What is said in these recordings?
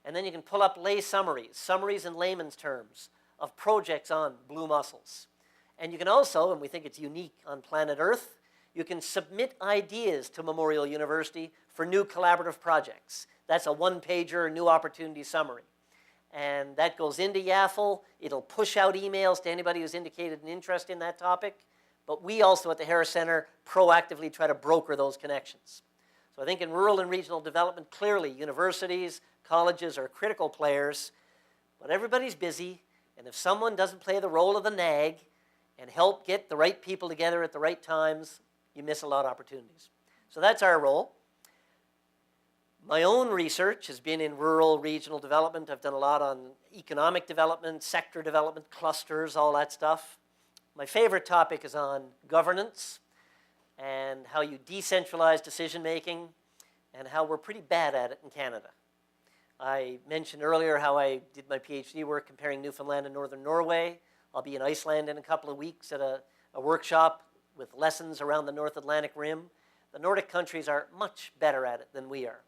And then you can pull up lay summaries in layman's terms of projects on blue mussels. And you can also, and we think it's unique on planet Earth, you can submit ideas to Memorial University for new collaborative projects. That's a one-pager new opportunity summary. And that goes into YAFL. It'll push out emails to anybody who's indicated an interest in that topic. But we also at the Harris Center proactively try to broker those connections. So I think in rural and regional development, clearly universities, colleges are critical players, but everybody's busy. And if someone doesn't play the role of the nag and help get the right people together at the right times, you miss a lot of opportunities. So that's our role. My own research has been in rural regional development. I've done a lot on economic development, sector development, clusters, all that stuff. My favorite topic is on governance and how you decentralize decision making and how we're pretty bad at it in Canada. I mentioned earlier how I did my PhD work comparing Newfoundland and Northern Norway. I'll be in Iceland in a couple of weeks at a workshop with lessons around the North Atlantic Rim. The Nordic countries are much better at it than we are.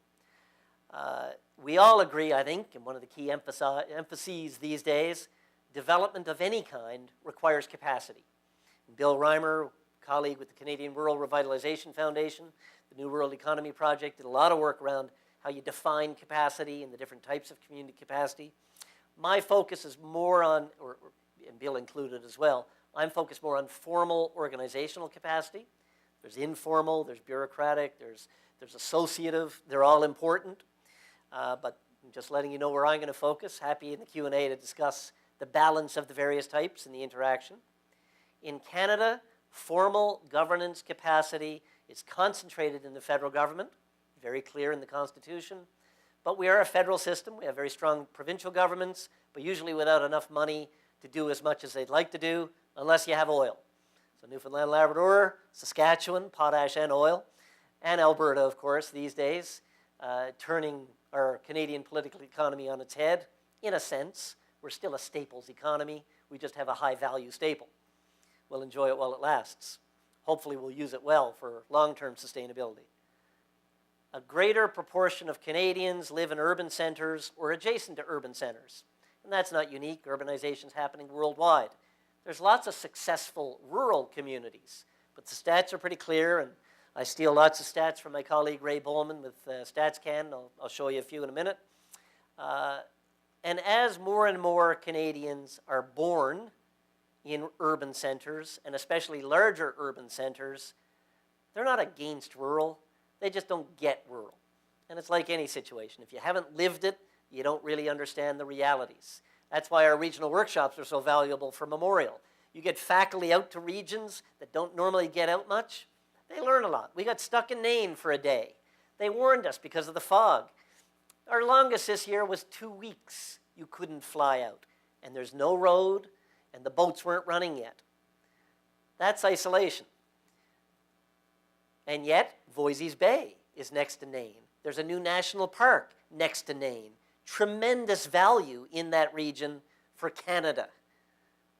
We all agree, I think, and one of the key emphases these days, development of any kind requires capacity. And Bill Reimer, colleague with the Canadian Rural Revitalization Foundation, the New Rural Economy Project, did a lot of work around how you define capacity and the different types of community capacity. My focus is more on, and Bill included as well, I'm focused more on formal organizational capacity. There's informal, there's bureaucratic, there's associative. They're all important. But I'm just letting you know where I'm going to focus. Happy in the Q&A to discuss the balance of the various types and the interaction. In Canada, formal governance capacity is concentrated in the federal government, very clear in the Constitution. But we are a federal system. We have very strong provincial governments, but usually without enough money to do as much as they'd like to do, unless you have oil. So Newfoundland, Labrador, Saskatchewan, potash and oil, and Alberta, of course, these days, turning our Canadian political economy on its head. In a sense, we're still a staples economy. We just have a high-value staple. We'll enjoy it while it lasts. Hopefully, we'll use it well for long-term sustainability. A greater proportion of Canadians live in urban centers or adjacent to urban centers. And that's not unique. Urbanization is happening worldwide. There's lots of successful rural communities, but the stats are pretty clear, and I steal lots of stats from my colleague Ray Bowman with StatsCan. I'll show you a few in a minute. And as more and more Canadians are born in urban centers, and especially larger urban centers, they're not against rural. They just don't get rural. And it's like any situation. If you haven't lived it, you don't really understand the realities. That's why our regional workshops are so valuable for Memorial. You get faculty out to regions that don't normally get out much. They learn a lot. We got stuck in Nain for a day. They warned us because of the fog. Our longest this year was 2 weeks. You couldn't fly out. And there's no road, and the boats weren't running yet. That's isolation. And yet, Voisey's Bay is next to Nain. There's a new national park next to Nain. Tremendous value in that region for Canada.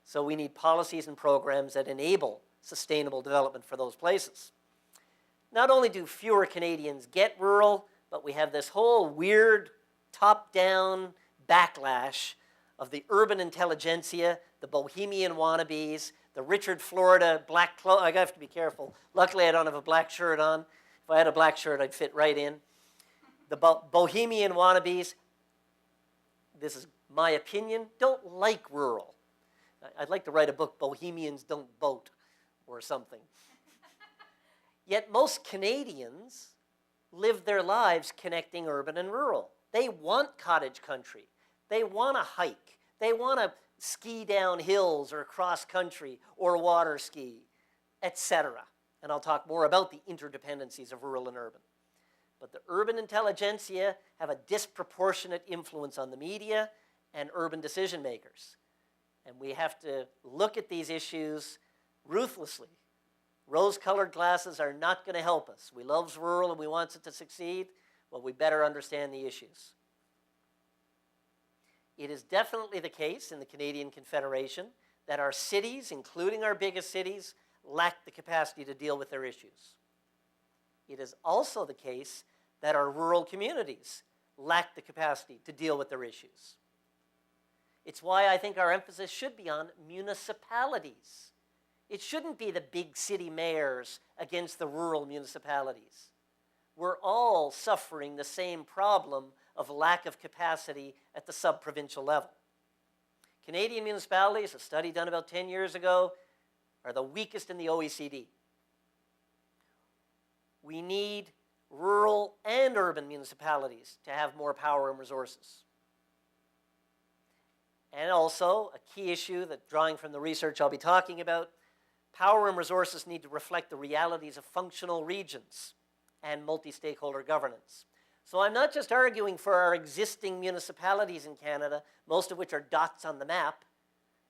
So we need policies and programs that enable sustainable development for those places. Not only do fewer Canadians get rural, but we have this whole weird top-down backlash of the urban intelligentsia, the bohemian wannabes, the Richard Florida black clothes. I have to be careful. Luckily, I don't have a black shirt on. If I had a black shirt, I'd fit right in. The bohemian wannabes, this is my opinion, don't like rural. I'd like to write a book, Bohemians Don't Boat, or something. Yet most Canadians live their lives connecting urban and rural. They want cottage country. They want to hike. They want to ski down hills or cross country or water ski, etc. And I'll talk more about the interdependencies of rural and urban. But the urban intelligentsia have a disproportionate influence on the media and urban decision makers. And we have to look at these issues ruthlessly. Rose-colored glasses are not going to help us. We love rural and we want it to succeed. Well, we better understand the issues. It is definitely the case in the Canadian Confederation that our cities, including our biggest cities, lack the capacity to deal with their issues. It is also the case that our rural communities lack the capacity to deal with their issues. It's why I think our emphasis should be on municipalities. It shouldn't be the big city mayors against the rural municipalities. We're all suffering the same problem of lack of capacity at the sub-provincial level. Canadian municipalities, a study done about 10 years ago, are the weakest in the OECD. We need rural and urban municipalities to have more power and resources. And also, a key issue that, drawing from the research I'll be talking about, power and resources need to reflect the realities of functional regions and multi-stakeholder governance. So I'm not just arguing for our existing municipalities in Canada, most of which are dots on the map,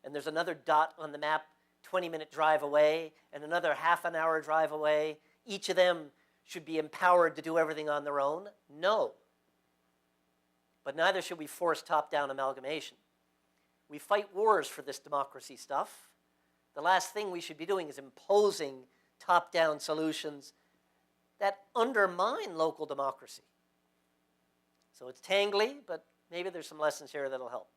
and there's another dot on the map 20-minute drive away, and another half an hour drive away. Each of them should be empowered to do everything on their own. No. But neither should we force top-down amalgamation. We fight wars for this democracy stuff. The last thing we should be doing is imposing top-down solutions that undermine local democracy. So it's tangly, but maybe there's some lessons here that'll help.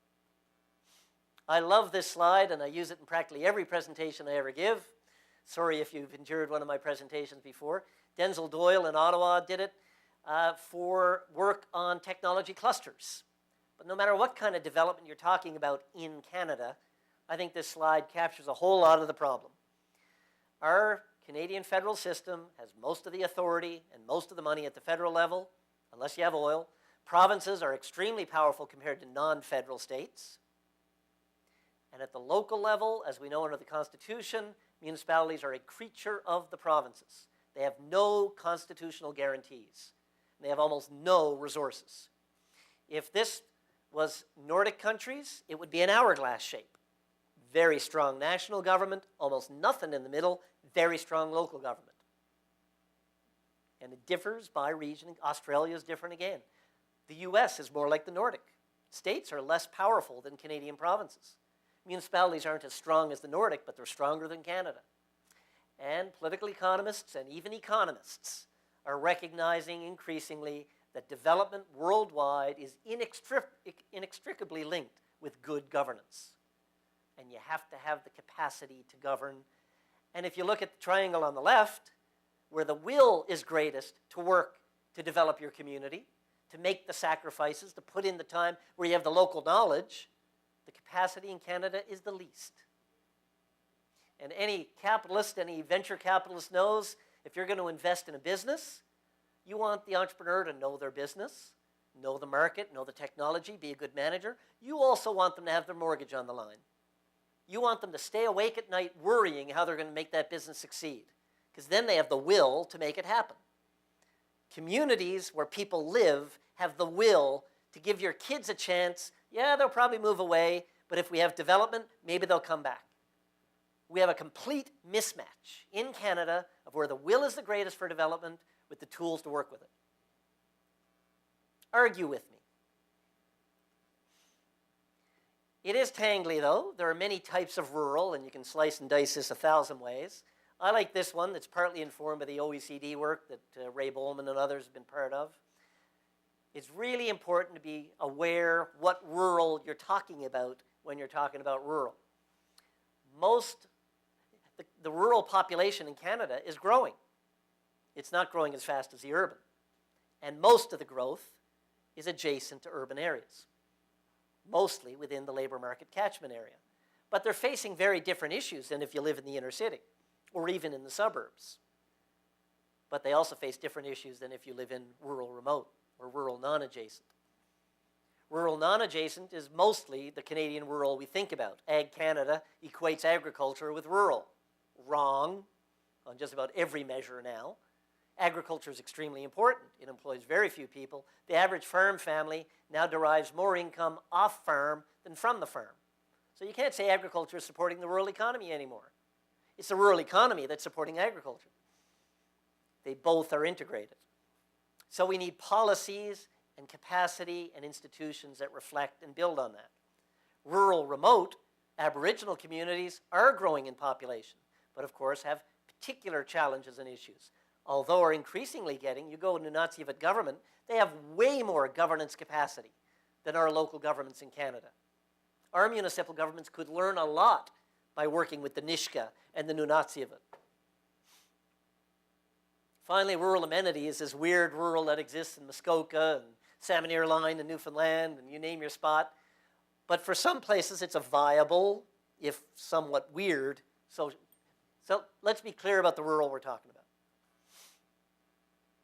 I love this slide, and I use it in practically every presentation I ever give. Sorry if you've endured one of my presentations before. Denzel Doyle in Ottawa did it for work on technology clusters. But no matter what kind of development you're talking about in Canada, I think this slide captures a whole lot of the problem. Our Canadian federal system has most of the authority and most of the money at the federal level, unless you have oil. Provinces are extremely powerful compared to non-federal states. And at the local level, as we know under the Constitution, municipalities are a creature of the provinces. They have no constitutional guarantees. They have almost no resources. If this was Nordic countries, it would be an hourglass shape. Very strong national government, almost nothing in the middle, very strong local government. And it differs by region. Australia is different again. The US is more like the Nordic. States are less powerful than Canadian provinces. Municipalities aren't as strong as the Nordic, but they're stronger than Canada. And political economists and even economists are recognizing increasingly that development worldwide is inextricably linked with good governance. And you have to have the capacity to govern. And if you look at the triangle on the left, where the will is greatest to work to develop your community, to make the sacrifices, to put in the time, where you have the local knowledge, the capacity in Canada is the least. And any capitalist, any venture capitalist knows if you're going to invest in a business, you want the entrepreneur to know their business, know the market, know the technology, be a good manager. You also want them to have their mortgage on the line. You want them to stay awake at night worrying how they're going to make that business succeed, because then they have the will to make it happen. Communities where people live have the will to give your kids a chance. Yeah, they'll probably move away, but if we have development, maybe they'll come back. We have a complete mismatch in Canada of where the will is the greatest for development with the tools to work with it. Argue with me. It is tangly, though. There are many types of rural, and you can slice and dice this 1,000 ways. I like this one that's partly informed by the OECD work that Ray Bowman and others have been part of. It's really important to be aware what rural you're talking about when you're talking about rural. The rural population in Canada is growing. It's not growing as fast as the urban. And most of the growth is adjacent to urban areas, mostly within the labor market catchment area. But they're facing very different issues than if you live in the inner city or even in the suburbs. But they also face different issues than if you live in rural remote or rural non-adjacent. Rural non-adjacent is mostly the Canadian rural we think about. Ag Canada equates agriculture with rural. Wrong on just about every measure now. Agriculture is extremely important. It employs very few people. The average farm family now derives more income off farm than from the farm. So you can't say agriculture is supporting the rural economy anymore. It's the rural economy that's supporting agriculture. They both are integrated. So we need policies and capacity and institutions that reflect and build on that. Rural, remote, Aboriginal communities are growing in population, but of course have particular challenges and issues. although are increasingly getting, you go into Nunatsiavut government, they have way more governance capacity than our local governments in Canada. Our municipal governments could learn a lot by working with the Nishka and the Nunatsiavut. Finally, rural amenities, this weird rural that exists in Muskoka and Salmon Line and Newfoundland, and you name your spot. But for some places, it's a viable, if somewhat weird, so let's be clear about the rural we're talking about.